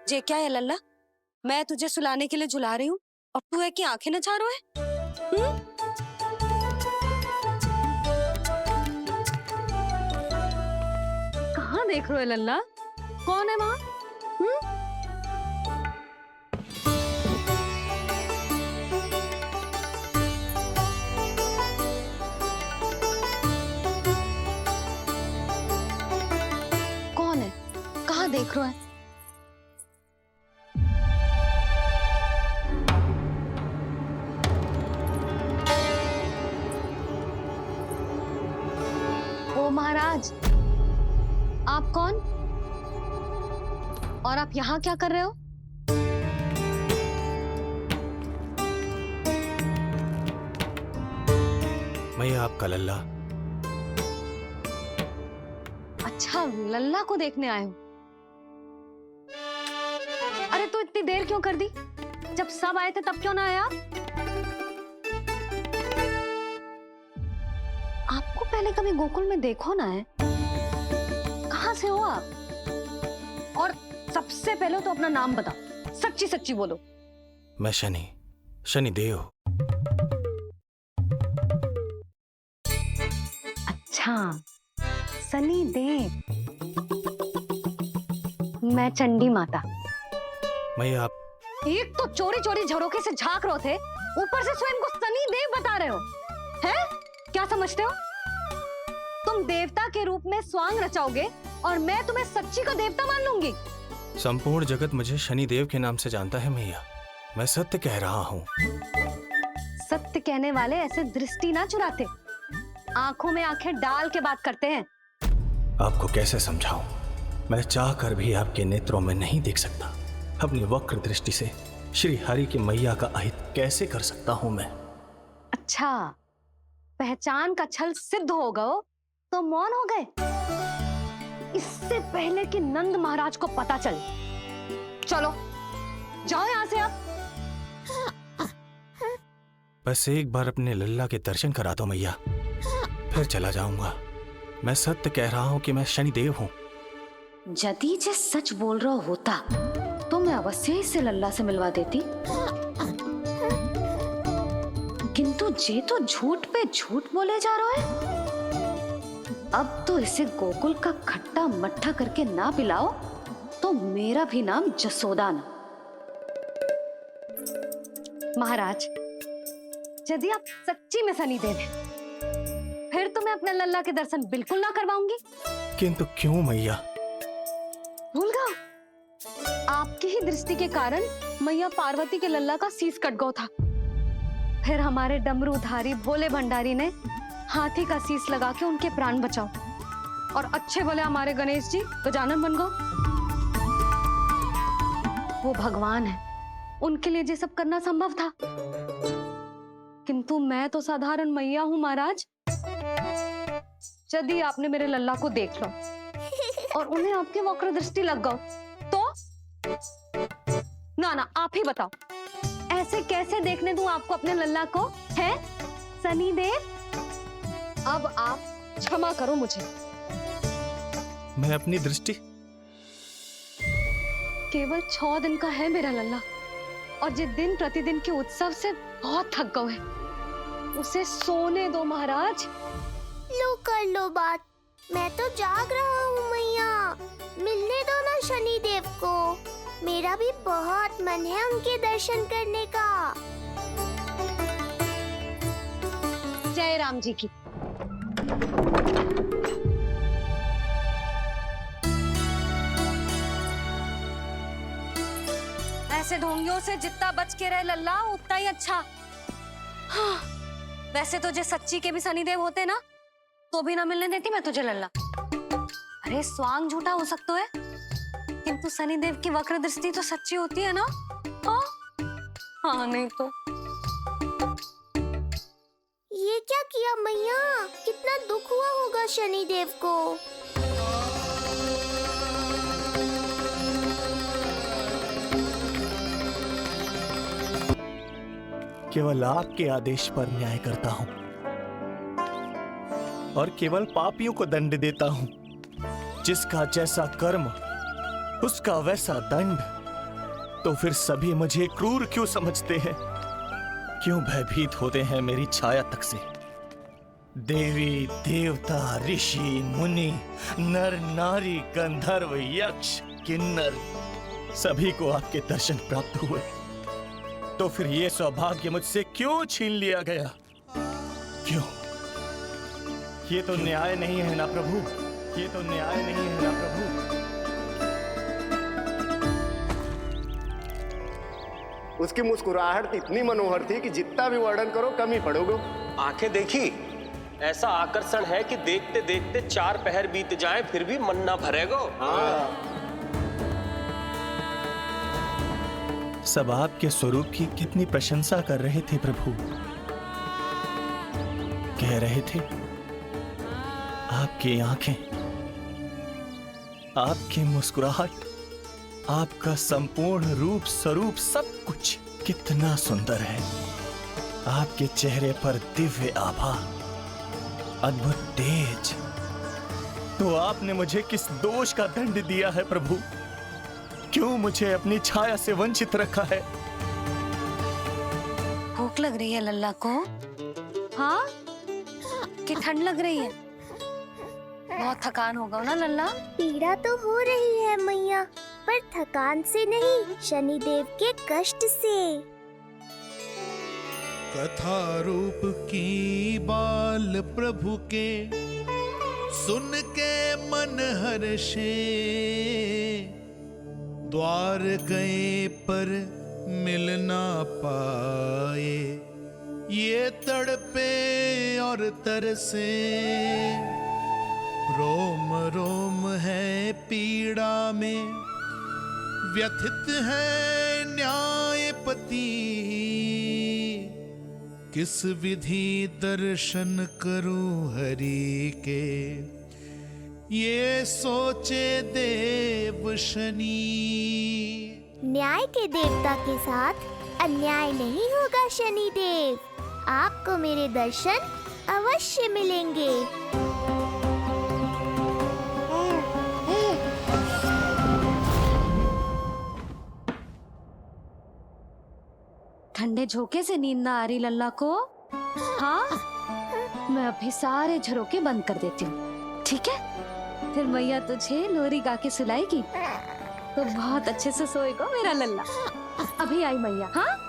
जे क्या है लल्ला, मैं तुझे सुलाने के लिए झुला रही हूँ और तू है कि आंखें नचा रहा है। कहाँ देख रहे हो लल्ला? कौन है वहाँ? कौन है? कहाँ देख रहे हो? ओ महाराज, आप कौन और आप यहाँ क्या कर रहे हो? मैं आपका लल्ला। अच्छा, लल्ला को देखने आए हो? अरे तो इतनी देर क्यों कर दी? जब सब आए थे तब क्यों ना आया? आपको पहले कभी गोकुल में देखो ना है? कहाँ से हो आप? और सबसे पहले तो अपना नाम बताओ, सच्ची सच्ची बोलो। मैं शनि देव। अच्छा, सनी देव। मैं चंडी माता। मैं आप एक तो चोरी चोरी झरोखे से झांक रहे थे, ऊपर से स्वयं को सनी देव बता रहे हो, हैं? क्या समझते हो? तुम देवता के रूप में स्वांग रचाओगे और मैं तुम्हें सच्ची का देवता मान लूंगी। संपूर्ण जगत मुझे शनिदेव के नाम से जानता है मैया। मैं सत्य कह रहा हूँ। सत्य कहने वाले ऐसे दृष्टि ना चुराते, आंखों में आंखें डाल के बात करते हैं। आपको कैसे समझाऊं? मैं चाह कर भी आपके नेत्रों में नहीं देख सकता। अपनी वक्र दृष्टि से श्री हरि की मैया का अहित कैसे कर सकता हूं मैं? अच्छा, पहचान का छल सिद्ध हो गया तो मौन हो गए? इससे पहले कि नंद महाराज को पता चले। चलो जाओ यहां से आप। बस एक बार अपने लल्ला के दर्शन करा दो मैया, फिर चला जाऊंगा। मैं सत्य कह रहा हूं कि मैं शनिदेव हूं। यदि जे सच बोल रहा होता तो मैं अवश्य ही इसे लल्ला से मिलवा देती, किंतु जे तो झूठ पे झूठ बोले जा रहा है। अब तो इसे गोकुल का खट्टा मट्ठा करके ना पिलाओ तो मेरा भी नाम जसोदा ना। महाराज, यदि आप सच्ची में सनी देव हैं, फिर तो मैं अपने लल्ला के दर्शन बिल्कुल ना करवाऊंगी। किंतु क्यों मैया? भूल गया? आपकी ही दृष्टि के कारण मैया पार्वती के लल्ला का शीश कट गया था। फिर हमारे डमरूधारी भोले भंडारी ने हाथी का शीश लगा के उनके प्राण बचाओ और अच्छे भले हमारे गणेश जी गजानन बन गए। वो भगवान है, उनके लिए ये सब करना संभव था, किंतु मैं तो साधारण मैया हूं महाराज। यदि आपने मेरे लल्ला को देख लो और उन्हें आपकी वक्र दृष्टि लग गई तो? ना आप ही बताओ, ऐसे कैसे देखने दूं आपको अपने लल्ला को, है सनी देव? अब आप क्षमा करो मुझे। मैं अपनी दृष्टि केवल 6 दिन का है मेरा लल्ला, और जिस दिन प्रतिदिन के उत्सव से बहुत थक गए हैं, उसे सोने दो महाराज। लो कर लो बात, मैं तो जाग रहा हूँ मैया। मिलने दो ना शनि देव को, मेरा भी बहुत मन है उनके दर्शन करने का। जय राम जी की। ऐसे ढोंगियों से जितना बच के रहे लल्ला उतना ही अच्छा। हाँ, वैसे तो जे सच्ची के भी शनिदेव होते ना तो भी ना मिलने देती मैं तुझे लल्ला। अरे स्वांग झूठा हो सकता है, किंतु शनिदेव की वक्र दृष्टि तो सच्ची होती है ना? हाँ, हाँ नहीं तो। ये क्या किया मैया? कितना दुख हुआ होगा शनि देव को। केवल आपके आदेश पर न्याय करता हूं और केवल पापियों को दंड देता हूं। जिसका जैसा कर्म उसका वैसा दंड। तो फिर सभी मुझे क्रूर क्यों समझते हैं? क्यों भयभीत होते हैं मेरी छाया तक से? देवी देवता ऋषि मुनि नर नारी गंधर्व यक्ष किन्नर सभी को आपके दर्शन प्राप्त हुए, तो फिर ये सौभाग्य मुझसे क्यों छीन लिया गया? क्यों? ये तो न्याय नहीं है ना प्रभु, ये तो न्याय नहीं है ना प्रभु। उसकी मुस्कुराहट इतनी मनोहर थी कि जितना भी वर्णन करो कम ही पड़ोगे। आंखें देखी, ऐसा आकर्षण है कि देखते देखते 4 पहर बीत जाएं फिर भी मन ना भरेगो। सब आपके स्वरूप की कितनी प्रशंसा कर रहे थे प्रभु। कह रहे थे आपकी आंखें, आपकी मुस्कुराहट, आपका संपूर्ण रूप स्वरूप सब कुछ कितना सुंदर है। आपके चेहरे पर दिव्य आभा, अद्भुत तेज। तो आपने मुझे किस दोष का दंड दिया है प्रभु? क्यों मुझे अपनी छाया से वंचित रखा है? भूख लग रही है लल्ला को? हाँ, कि ठंड लग रही है? बहुत थकान होगा ना लल्ला? पीड़ा तो हो रही है मैया, पर थकान से नहीं, शनिदेव के कष्ट से। कथा रूप की बाल प्रभु के सुन के मन हर्षे, द्वार गए पर मिल ना पाए, ये तड़पे और तरसे, रोम रोम है पीड़ा में, व्यथित है न्यायपति, किस विधि दर्शन करूं हरि के, ये सोचे देव शनि। न्याय के देवता के साथ अन्याय नहीं होगा शनिदेव, आपको मेरे दर्शन अवश्य मिलेंगे। ठंडे झोंके से नींद ना आ रही लल्ला को? हाँ, मैं अभी सारे झरोके बंद कर देती हूँ, ठीक है? फिर मैया तुझे लोरी गा के सुलाएगी तो बहुत अच्छे से सोएगा मेरा लल्ला। अभी आई मैया। हाँ,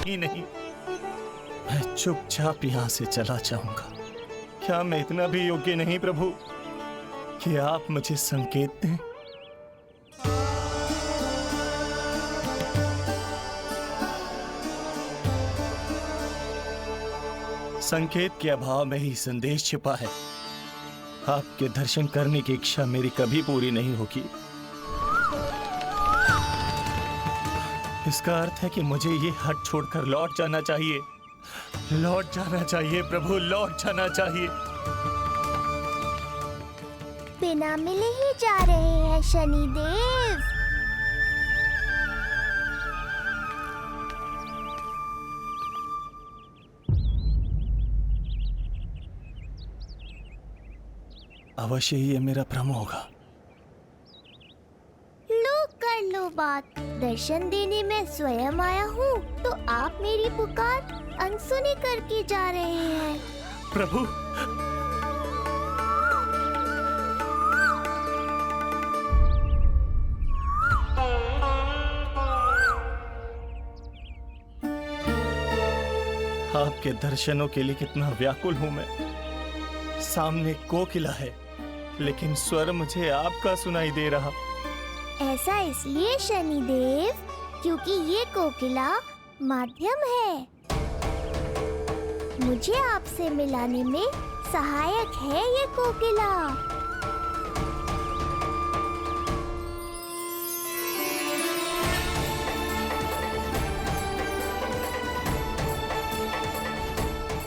ही नहीं, मैं चुपचाप यहां से चला जाऊंगा। क्या मैं इतना भी योग्य नहीं प्रभु कि आप मुझे संकेत दें? संकेत के अभाव में ही संदेश छिपा है। आपके दर्शन करने की इच्छा मेरी कभी पूरी नहीं होगी। इसका अर्थ है कि मुझे ये हट छोड़कर लौट जाना चाहिए। लौट जाना चाहिए प्रभु, लौट जाना चाहिए। बिना मिले ही जा रहे हैं शनिदेव। अवश्य ही ये मेरा भ्रम होगा। कर लो बात, दर्शन देने मैं स्वयं आया हूँ, तो आप मेरी पुकार अनसुनी करके जा रहे हैं। प्रभु, आपके दर्शनों के लिए कितना व्याकुल हूं मैं। सामने कोकिला है, लेकिन स्वर मुझे आपका सुनाई दे रहा। ऐसा इसलिए शनिदेव, क्योंकि क्योंकि ये कोकिला माध्यम है, मुझे आपसे मिलाने में सहायक है ये कोकिला।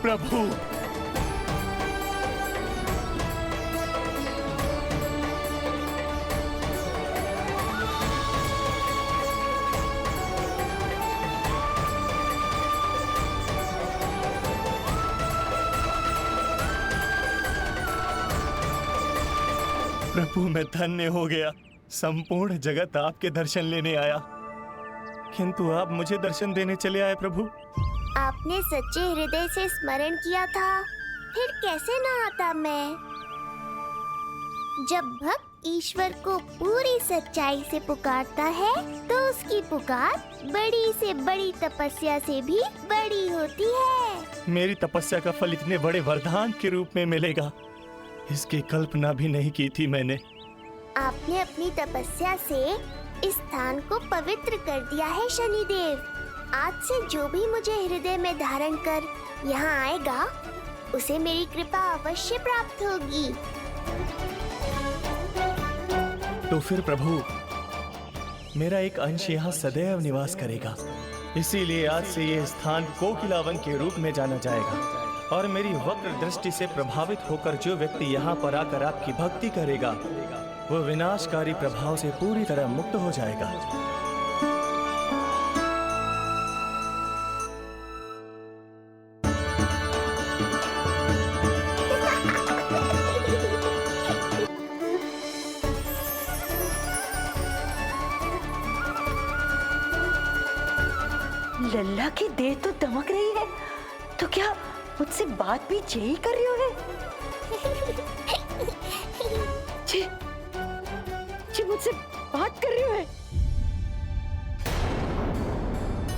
प्रभु, प्रभु मैं धन्य हो गया। संपूर्ण जगत आपके दर्शन लेने आया, किंतु आप मुझे दर्शन देने चले आए प्रभु। आपने सच्चे हृदय से स्मरण किया था, फिर कैसे न आता मैं। जब भक्त ईश्वर को पूरी सच्चाई से पुकारता है तो उसकी पुकार बड़ी से बड़ी तपस्या से भी बड़ी होती है। मेरी तपस्या का फल इतने बड़े वरदान के रूप में मिलेगा, इसकी कल्पना भी नहीं की थी मैंने। आपने अपनी तपस्या से इस स्थान को पवित्र कर दिया है शनिदेव। आज से जो भी मुझे हृदय में धारण कर यहाँ आएगा, उसे मेरी कृपा अवश्य प्राप्त होगी। तो फिर प्रभु, मेरा एक अंश यहाँ सदैव निवास करेगा, इसीलिए आज से ये स्थान कोकिलावन के रूप में जाना जाएगा। और मेरी वक्र दृष्टि से प्रभावित होकर जो व्यक्ति यहाँ पर आकर आपकी भक्ति करेगा, वो विनाशकारी प्रभाव से पूरी तरह मुक्त हो जाएगा। लल्ला की देह तो दमक रही है, तो क्या मुझसे बात भी यही कर रही हो? जी, जी मुझसे बात कर रही हो?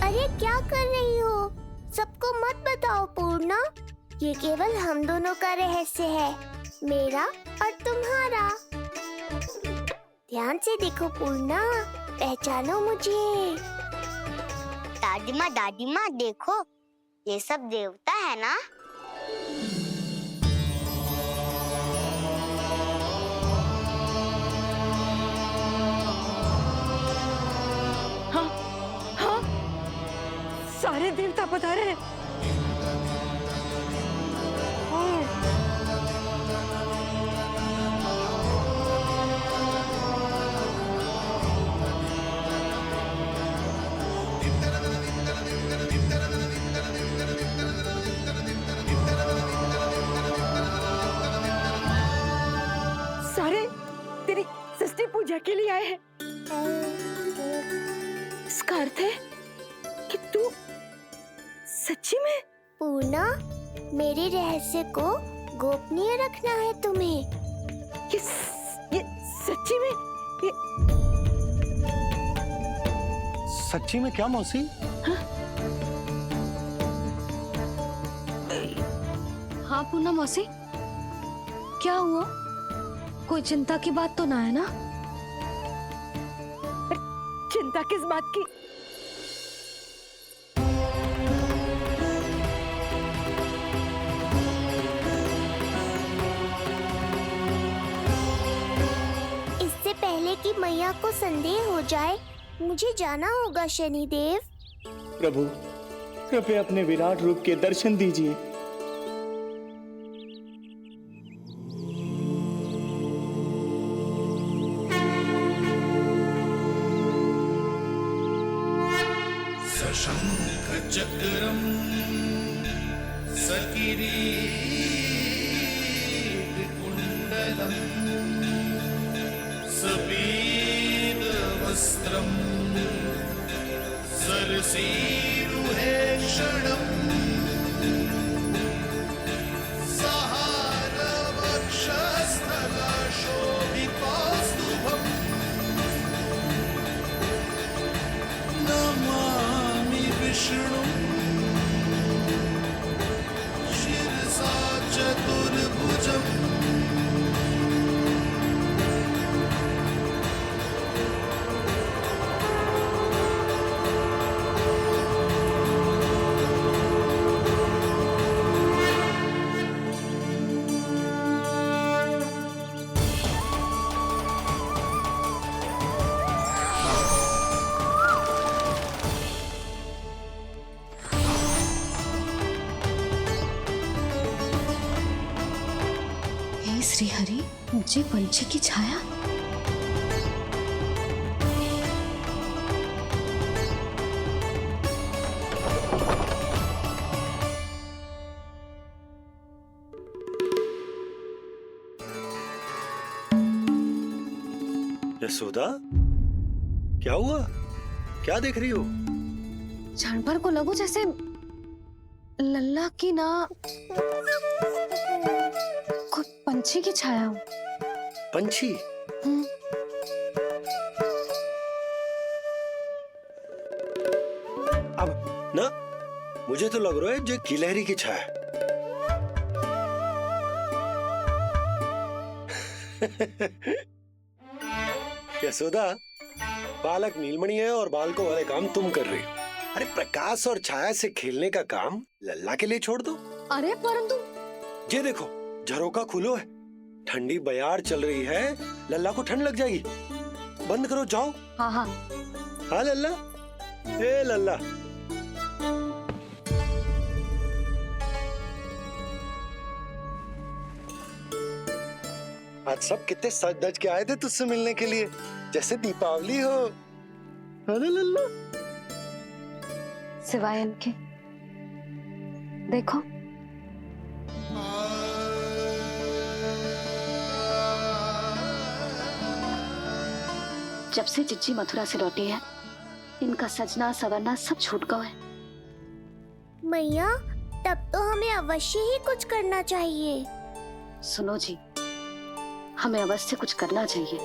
अरे क्या कर रही हो? सबको मत बताओ पूर्णा, ये केवल हम दोनों का रहस्य है, मेरा और तुम्हारा। ध्यान से देखो पूर्णा, पहचानो मुझे। दादी माँ देखो, ये सब देवता है ना? हाँ, हाँ, सारे देवता पधारे हैं। पूजा के लिए आए हैं। इसका अर्थ है कि तू सच्ची में? पूर्णा, मेरे रहस्य को गोपनीय रखना है तुम्हें। ये सच्ची में? सच्ची में क्या मौसी? हाँ पूनम मौसी, क्या हुआ? कोई चिंता की बात तो ना है ना? चिंता किस बात की? इससे पहले कि मैया को संदेह हो जाए, मुझे जाना होगा शनिदेव। प्रभु, कृपया अपने विराट रूप के दर्शन दीजिए। शंख चक्रम सकिरीट कुंडलम सबीद वस्त्रम सरसीरुहेक्षणम सहार वक्षस्थलशोभितौस्तुभम् नमामि विष्णु शिरसा चतुर्भुजम् श्री हरि, मुझे पंछी की छाया। यशोदा, क्या हुआ? क्या देख रही हो? क्षण भर को लगो जैसे लल्ला की ना कोई पंछी की छाया हो। पंछी? अब ना मुझे तो लग रहा है जो गिलहरी की छाया है। यशोदा, बालक नीलमणि है और बालकों वाले काम तुम कर रही हो। अरे प्रकाश और छाया से खेलने का काम लल्ला के लिए छोड़ दो। अरे परंतु ये देखो, झरोका खुलो है, ठंडी बयार चल रही है, लल्ला को ठंड लग जाएगी। बंद करो, जाओ। हाँ हाँ हाँ लल्ला, ए लल्ला। आज सब कितने सज धज के आए थे तुझसे मिलने के लिए, जैसे दीपावली हो। है ना लल्ला? सिवाय इनके देखो, जब से चिच्ची मथुरा से लौटी है, इनका सजना सवरना सब छूट गया है। मैया, तब तो हमें अवश्य ही कुछ करना चाहिए। सुनो जी, हमें अवश्य कुछ करना चाहिए।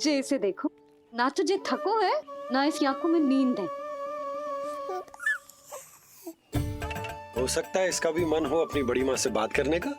जे इसे देखो, ना तो जे थको है, ना इसकी आंखों में नींद है। हो सकता है इसका भी मन हो अपनी बड़ी माँ से बात करने का।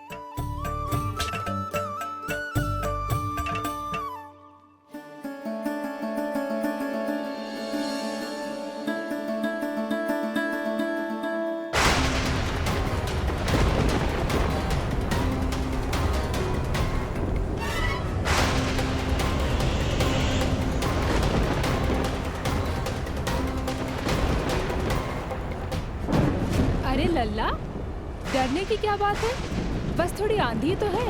अरे लल्ला, डरने की क्या बात है? बस थोड़ी आंधी तो है।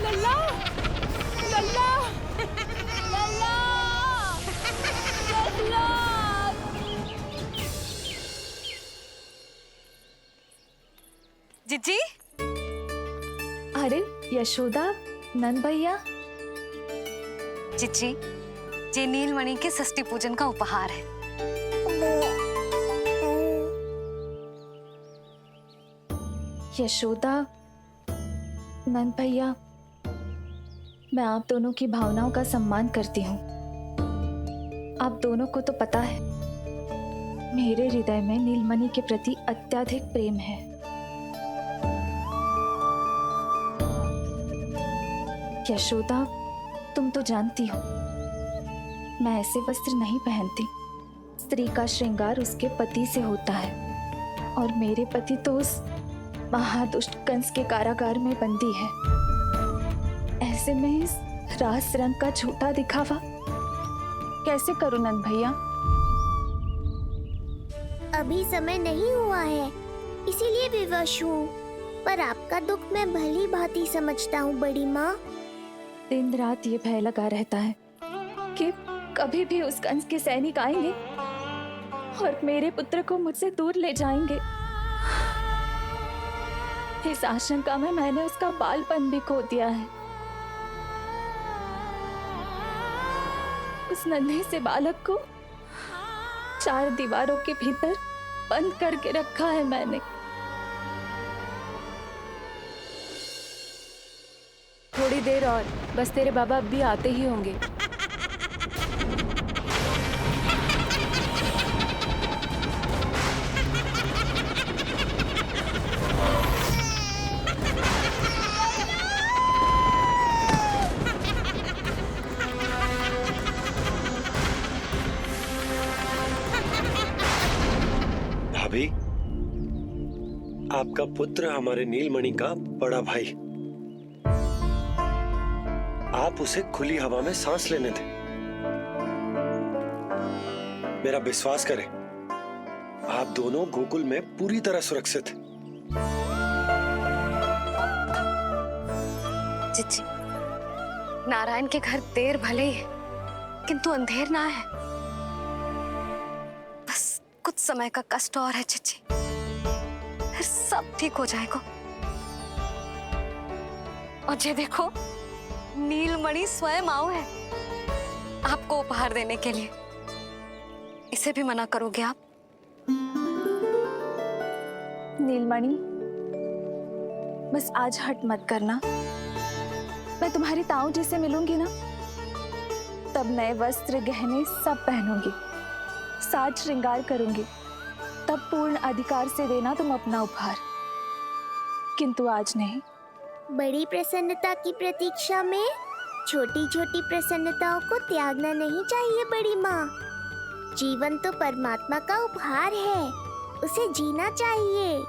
लल्ला, लल्ला, लल्ला, लल्ला। जिज्जी, अरे यशोदा, नंद भैया। चिच्ची, ये नीलमणि के षष्ठी पूजन का उपहार है। यशोदा, नंद भैया, मैं आप दोनों की भावनाओं का सम्मान करती हूँ। आप दोनों को तो पता है, मेरे हृदय में नीलमणि के प्रति अत्यधिक प्रेम है। यशोदा, तुम तो जानती हो, मैं ऐसे वस्त्र नहीं पहनती। स्त्री का श्रृंगार उसके पति से होता है, और मेरे पति तो उस महादुष्ट कंस के कारागार में बंदी है। ऐसे में इस रास रंग का झूठा दिखावा कैसे करूं नंद भैया? अभी समय नहीं हुआ है, इसीलिए विवश हूँ। पर आपका दुख मैं भली भांति समझता हूँ बड़ी माँ। दिन रात ये भय लगा रहता है कि कभी भी उस कंस के सैनिक आएंगे और मेरे पुत्र को मुझसे दूर ले जाएंगे। इस आशंका में मैंने उसका बालपन भी खो दिया है। उस नन्हे से बालक को 4 दीवारों के भीतर बंद करके रखा है मैंने। थोड़ी देर और, बस तेरे बाबा अब भी आते ही होंगे। भाभी, आपका पुत्र हमारे नीलमणि का बड़ा भाई। आप उसे खुली हवा में सांस लेने दें। मेरा विश्वास करें, आप दोनों गोकुल में पूरी तरह सुरक्षित हैं। चिच्ची, नारायण के घर देर भले ही है, किंतु अंधेर ना है। बस कुछ समय का कष्ट और है चिच्ची, फिर सब ठीक हो जाएगा। और ये देखो, नीलमणि स्वयं आओ है आपको उपहार देने के लिए। इसे भी मना करोगे आप? नीलमणि, बस आज हट मत करना। मैं तुम्हारी ताऊ जी से मिलूंगी ना, तब नए वस्त्र गहने सब पहनूंगी, साज श्रृंगार करूंगी, तब पूर्ण अधिकार से देना तुम अपना उपहार। किंतु आज नहीं। बड़ी प्रसन्नता की प्रतीक्षा में छोटी छोटी प्रसन्नताओं को त्यागना नहीं चाहिए बड़ी माँ। जीवन तो परमात्मा का उपहार है, उसे जीना चाहिए।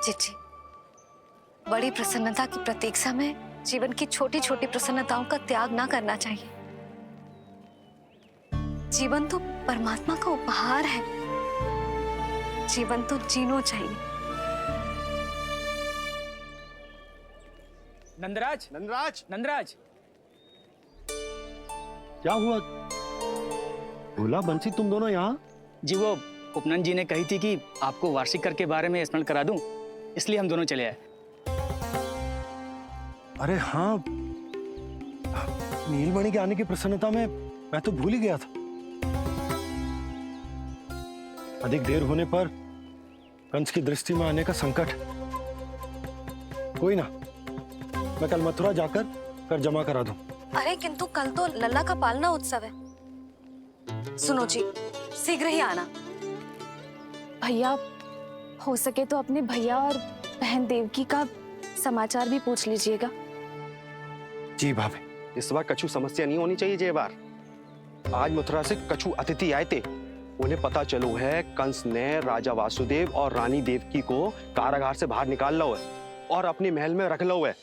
चिच्ची, बड़ी प्रसन्नता की प्रतीक्षा में जीवन की छोटी छोटी प्रसन्नताओं का त्याग ना करना चाहिए। जीवन तो परमात्मा का उपहार है, जीवन तो जीना चाहिए। नंदराज, नंदराज, नंदराज, क्या हुआ? भोला बंसी, तुम दोनों यहाँ? जी वो उपनंद जी ने कही थी कि आपको वार्षिक कर के बारे में स्मरण करा दूं, इसलिए हम दोनों चले आए। अरे हाँ, नीलमणि के आने की प्रसन्नता में मैं तो भूल ही गया था। अधिक देर होने पर कंस की दृष्टि में आने का संकट। कोई ना, मैं कल मथुरा जाकर कर जमा करा दूं। अरे किंतु कल तो लल्ला का पालना उत्सव है। सुनो जी, शीघ्र ही आना। भैया, हो सके तो अपने भैया और बहन देवकी का समाचार भी पूछ लीजिएगा। जी भाभी। इस बार कछु समस्या नहीं होनी चाहिए। ये बार आज मथुरा से कछु अतिथि आए थे, उन्हें पता चलो है कंस ने राजा वासुदेव और रानी देवकी को कारागार से बाहर निकाल लो है और अपने महल में रख लो है।